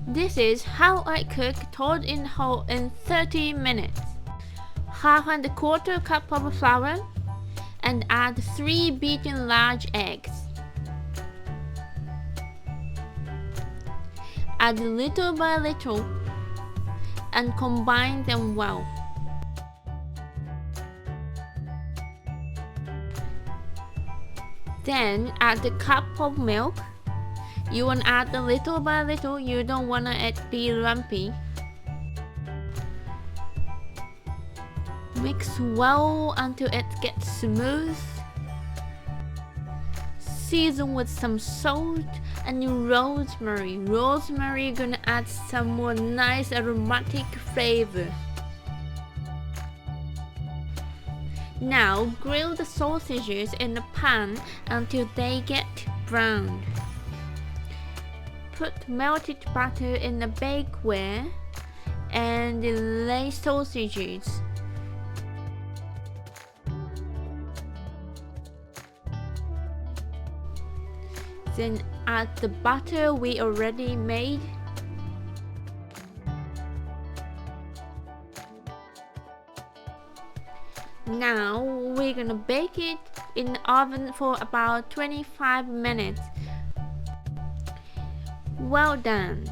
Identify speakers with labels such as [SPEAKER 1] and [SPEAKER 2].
[SPEAKER 1] This is how I cook toad in whole in 30 minutes. Half and a quarter cup of flour and add 3 beaten large eggs. Add little by little and combine them well. Then add a cup of milk. You want to add a little by little, you don't want it be lumpy. Mix well until it gets smooth. Season with some salt and rosemary. Rosemary gonna add some more nice aromatic flavor. Now grill the sausages in the pan until they get browned. Put melted butter in the bakeware and lay sausages. Then add the butter we already made. Now we're gonna bake it in the oven for about 25 minutes. Well done!